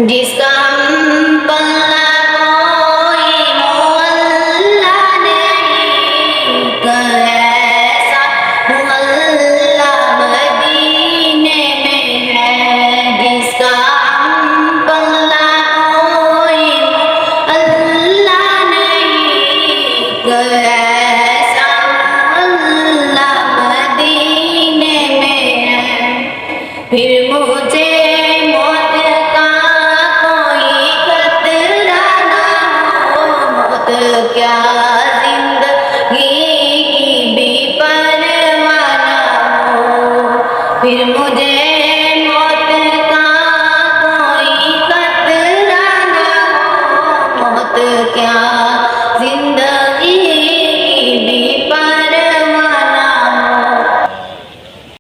جس کا ہم پلہ کوئی محلہ نہیں، ایسا محلہ مدینے میں ہے، جس کا ہم پلہ کوئی محلہ نہیں، ایسا محلہ مدینے میں ہے۔ پھر مجھے کیا زندگی کی بھی پرواہ نہ ہو، پھر مجھے موت کا کوئی خطرہ نہ ہو، موت کیا